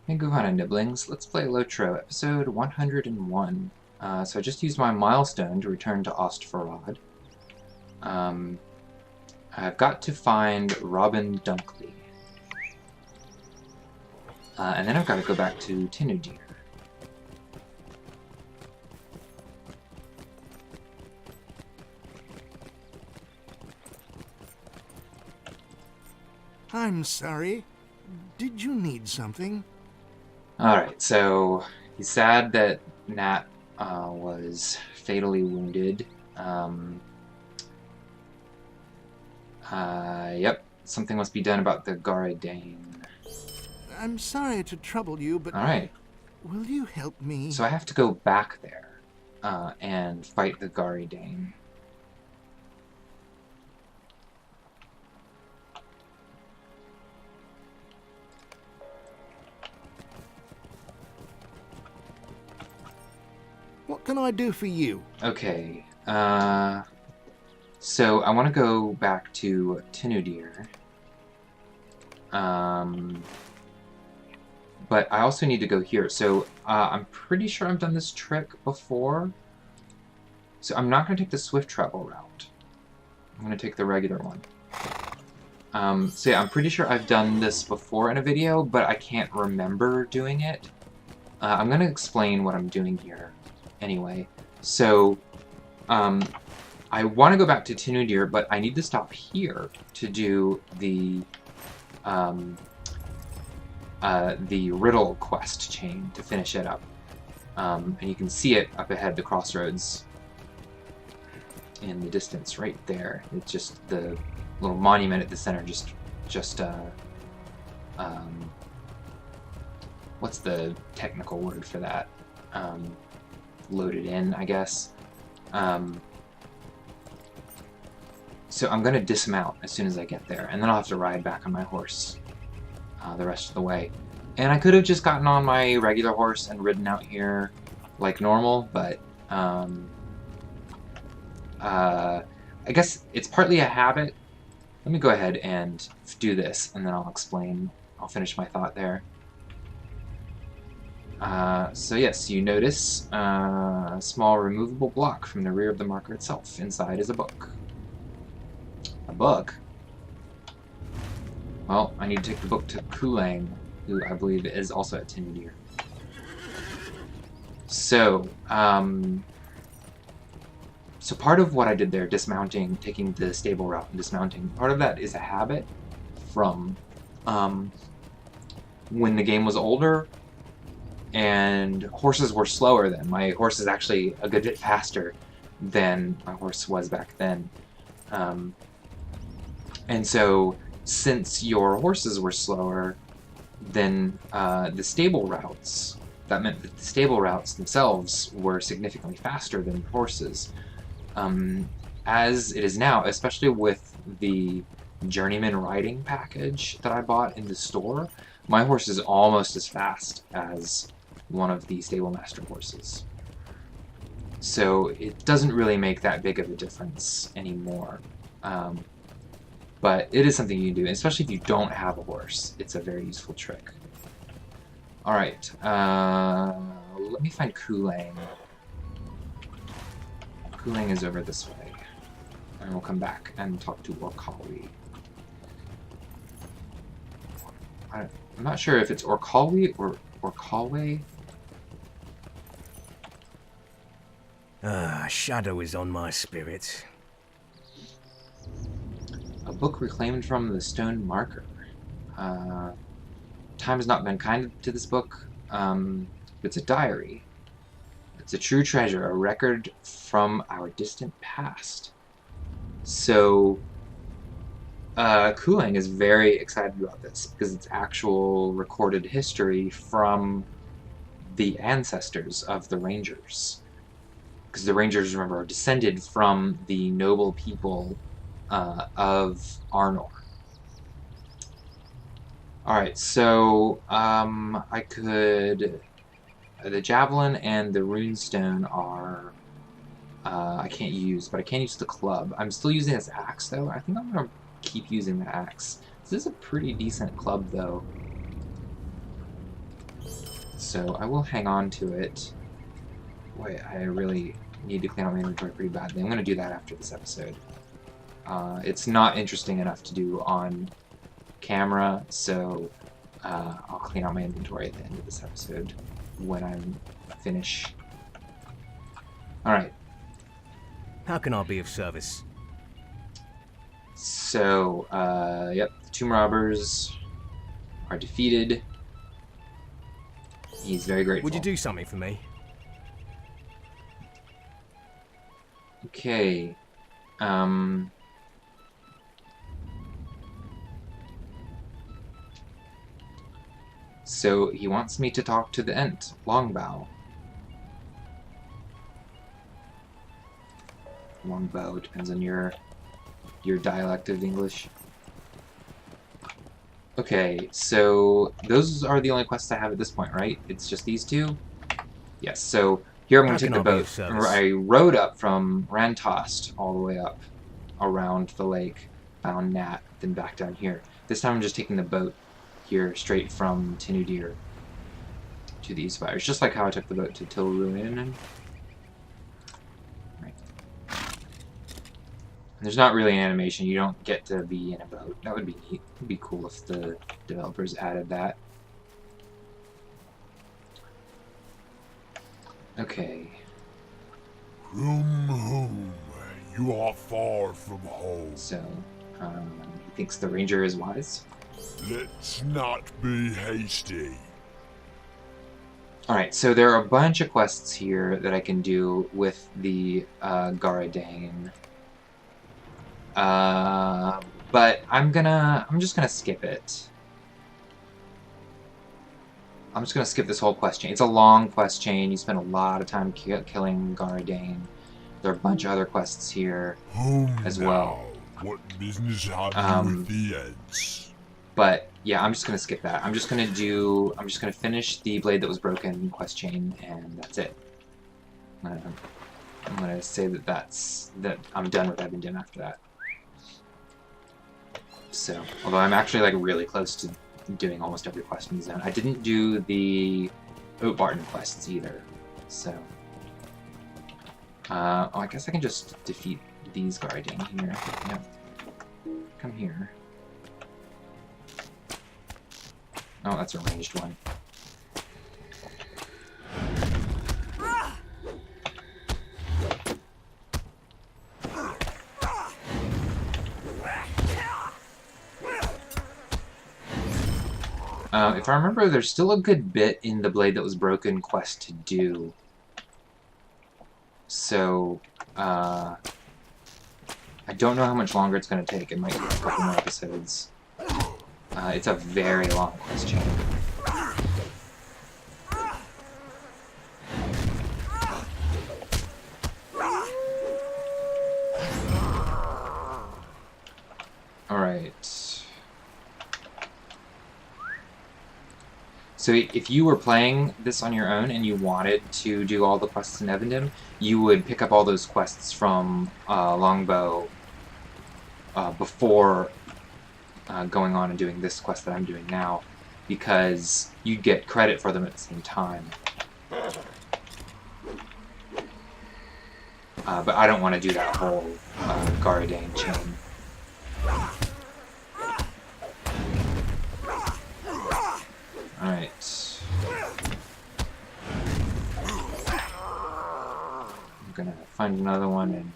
Hey govannen niblings, let's play LotRO, episode 101. So I just used my milestone to return to Ostfarad. I've got to find Robin Dunkley. And then I've got to go back to Tinudir. I'm sorry. Did you need something? Alright, so he's sad that Nat was fatally wounded. Yep, something must be done about the Guaredain. I'm sorry to trouble you, but Alright, will you help me? so I have to go back there and fight the Guaredain. What can I do for you? Okay, so I want to go back to Tinudir. But I also need to go here. So I'm pretty sure I've done this trick before. So I'm not going to take the swift travel route. I'm going to take the regular one. So yeah, I'm pretty sure I've done this before in a video, but I can't remember doing it. I'm going to explain what I'm doing here anyway. So I want to go back to Tinudir, but I need to stop here to do the riddle quest chain to finish it up. And you can see it up ahead, the crossroads in the distance right there. It's just the little monument at the center, what's the technical word for that? Loaded in, I guess. So I'm going to dismount as soon as I get there, and then I'll have to ride back on my horse the rest of the way. And I could have just gotten on my regular horse and ridden out here like normal, but I guess it's partly a habit. Let me go ahead and do this, and then I'll explain. I'll finish my thought there. So yes, you notice a small removable block from the rear of the marker itself. Inside is a book. A book? Well, I need to take the book to Howling, who I believe is also at Tinudir. So, so part of what I did there, dismounting, taking the stable route and dismounting, part of that is a habit from when the game was older and horses were slower then. My horse is actually a good bit faster than my horse was back then. And so, since your horses were slower than the stable routes, that meant that the stable routes themselves were significantly faster than horses. As it is now, especially with the journeyman riding package that I bought in the store, my horse is almost as fast as one of the stable master horses. So it doesn't really make that big of a difference anymore. But it is something you can do, especially if you don't have a horse. It's a very useful trick. Alright, let me find Howling. Howling is over this way. And we'll come back and talk to Orkalwi. I'm not sure if it's Orkalwi or Orkalwe. Ah, shadow is on my spirit. A book reclaimed from the stone marker. Time has not been kind to this book. It's a diary. It's a true treasure, a record from our distant past. So, Howling is very excited about this because it's actual recorded history from the ancestors of the Rangers. Because the Rangers, remember, are descended from the noble people of Arnor. Alright, so I could... the javelin and the runestone are... I can't use, but I can use the club. I'm still using this axe, though. I think I'm going to keep using the axe. This is a pretty decent club, though. So I will hang on to it. Boy, I really need to clean out my inventory pretty badly. I'm going to do that after this episode. It's not interesting enough to do on camera, so I'll clean out my inventory at the end of this episode when I'm finished. Alright. How can I be of service? So, yep, the tomb robbers are defeated. He's very grateful. Would you do something for me? Okay. So he wants me to talk to the Ent, Longbough. Longbough, depends on your dialect of English. Okay, so those are the only quests I have at this point, right? It's just these two? Yes, so here I'm going to take the boat. Remember, I rowed up from Rantost all the way up around the lake, found Nat, then back down here. This time I'm just taking the boat here straight from Tinudir to these fires, just like how I took the boat to Tilruin. Right. There's not really an animation. You don't get to be in a boat. That would be neat. It would be cool if the developers added that. Okay. From home. You are far from home. So, he thinks the ranger is wise. Let's not be hasty. Alright, so there are a bunch of quests here that I can do with the Guaredain. But I'm just gonna skip it. I'm just gonna skip this whole quest chain. It's a long quest chain. You spend a lot of time killing Guaredain. There are a bunch of other quests here as well. What business have you with the Ents? But yeah, I'm just gonna skip that. I'm just gonna finish the Blade That Was Broken quest chain, and that's it. I'm gonna say that I'm done with what I've been doing after that. So, although I'm actually like really close to doing almost every quest in the zone. I didn't do the Oatbarton quests either, so. Oh, I guess I can just defeat these Guaredain here. Yep. Come here. Oh, that's a ranged one. If I remember, there's still a good bit in the Blade That Was Broken quest to do. So, I don't know how much longer it's going to take. It might be a couple more episodes. It's a very long quest chain. Alright. So if you were playing this on your own and you wanted to do all the quests in Evendom, you would pick up all those quests from Longbough before going on and doing this quest that I'm doing now, because you'd get credit for them at the same time. But I don't want to do that whole Guaredain chain. Alright. I'm gonna find another one and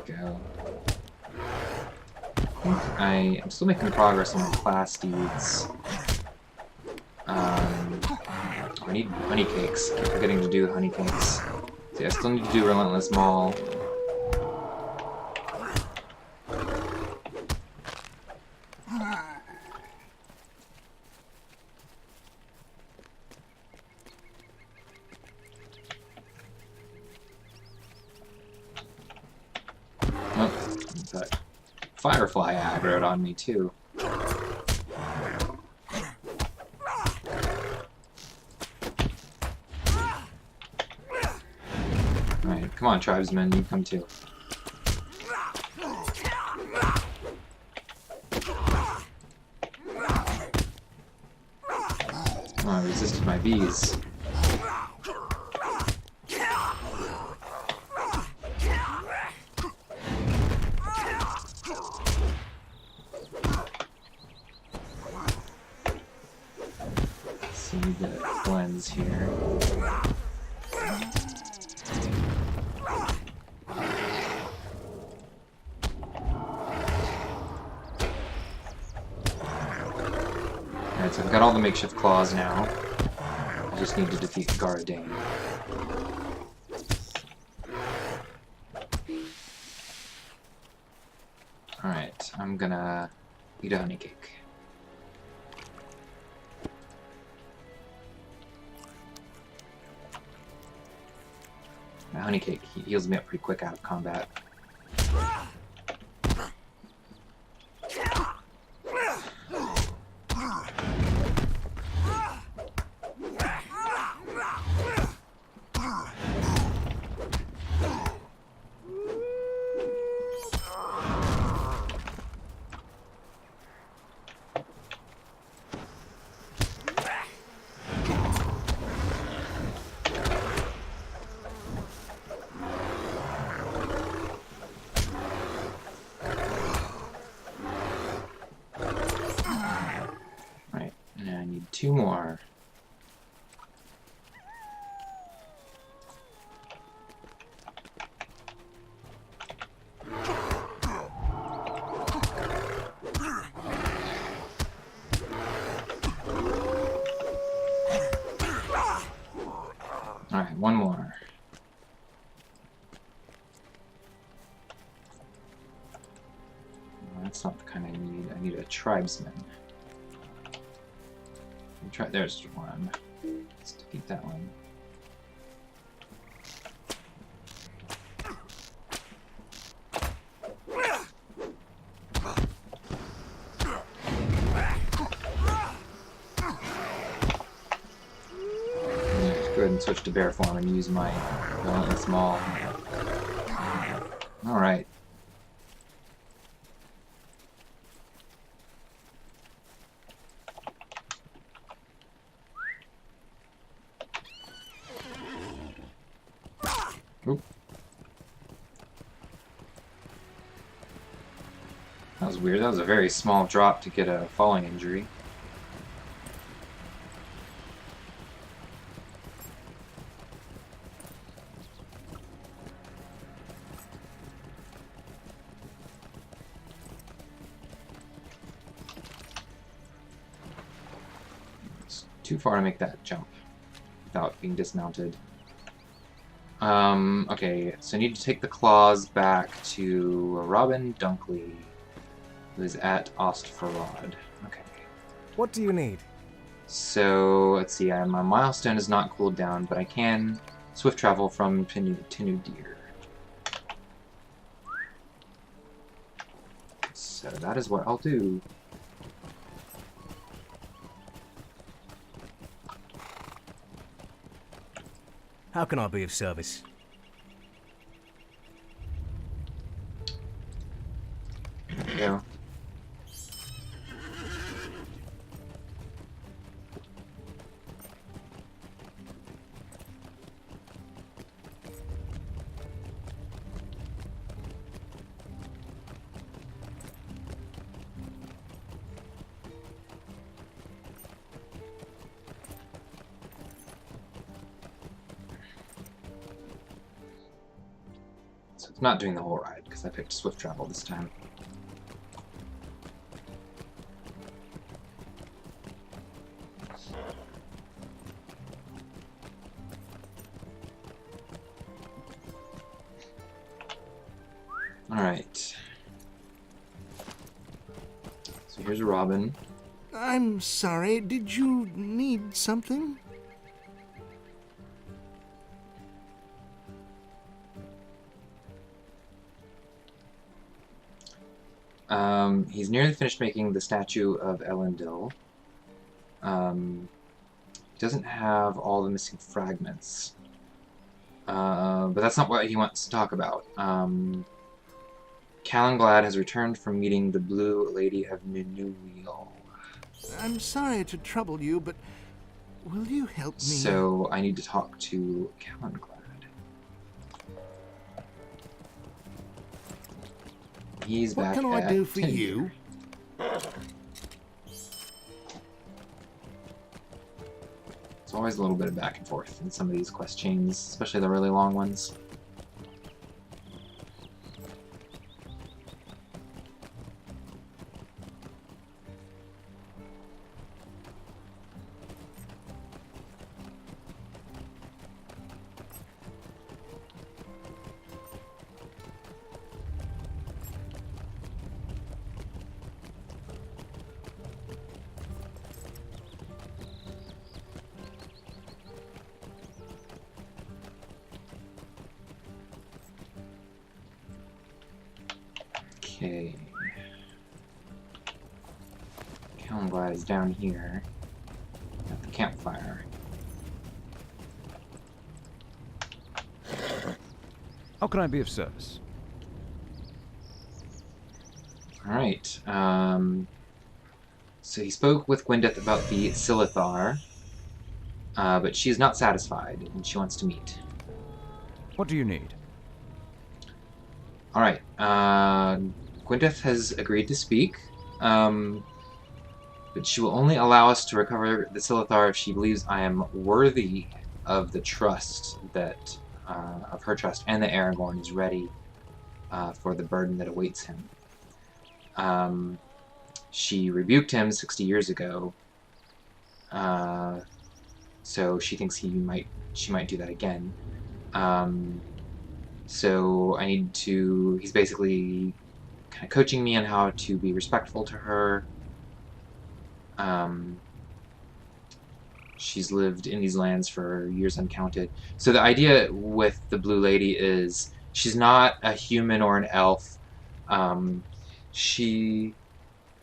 go. I am still making progress on my class deeds. I need honey cakes. I keep forgetting to do honey cakes. See, I still need to do Relentless Maul. Oh, that Firefly aggroed on me too. Alright, come on, tribesmen, you come too. Oh, I resisted my bees. See the blends here. Alright, so I've got all the makeshift claws now. I just need to defeat Guaredain. Alright, I'm gonna eat a honey cake. My honey cake heals me up pretty quick out of combat. Two more. Alright, one more. Well, that's not the kind I need. I need a tribesman. There's one. Let's defeat that one. Let's go ahead and switch to bear form and use my relentless maul. Alright. Oop. That was weird. That was a very small drop to get a falling injury. It's too far to make that jump without being dismounted. Okay, so I need to take the claws back to Robin Dunkley, who is at Ostfarad. Okay. What do you need? So, let's see, my milestone is not cooled down, but I can swift travel from Tinudir. So that is what I'll do. How can I be of service? There we go. So it's not doing the whole ride, because I picked swift travel this time. Alright. So here's a Robin. I'm sorry, did you need something? He's nearly finished making the statue of Elendil. He doesn't have all the missing fragments. But that's not what he wants to talk about. Calenglad has returned from meeting the Blue Lady of Ninuil. I'm sorry to trouble you, but will you help me? So I need to talk to Calenglad. He's back. What can I do for Tinder. you? There's always a little bit of back and forth in some of these quest chains, especially the really long ones. Okay. Calenglad is down here at the campfire. How can I be of service? Alright. So he spoke with Gwendeth about the Silithar, but she is not satisfied, and she wants to meet. What do you need? Alright. Gwendeth has agreed to speak, but she will only allow us to recover the Silithar if she believes I am worthy of the trust that, of her trust, and that Aragorn is ready for the burden that awaits him. She rebuked him 60 years ago, so she thinks she might do that again. So I need to. He's basically kind of coaching me on how to be respectful to her. She's lived in these lands for years uncounted. So the idea with the Blue Lady is she's not a human or an elf. She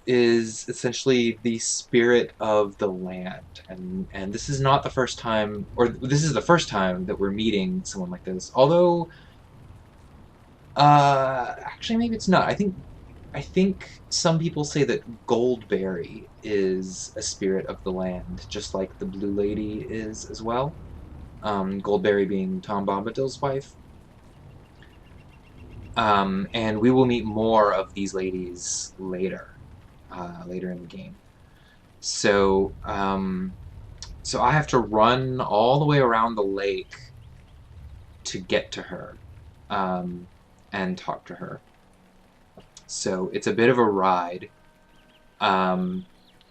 is essentially the spirit of the land, and this is not the first time, or this is the first time that we're meeting someone like this. Although, actually, maybe it's not. I think some people say that Goldberry is a spirit of the land, just like the Blue Lady is as well. Goldberry being Tom Bombadil's wife. And we will meet more of these ladies later in the game. So, so I have to run all the way around the lake to get to her, and talk to her. So it's a bit of a ride. I'm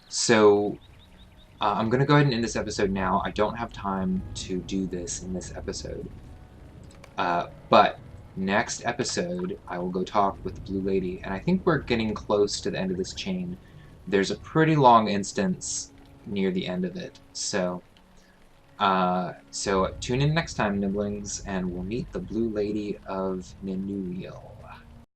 going to go ahead and end this episode now. I don't have time to do this in this episode. But next episode, I will go talk with the Blue Lady, and I think we're getting close to the end of this chain. There's a pretty long instance near the end of it. So tune in next time, Niblings, and we'll meet the Blue Lady of Ninuil.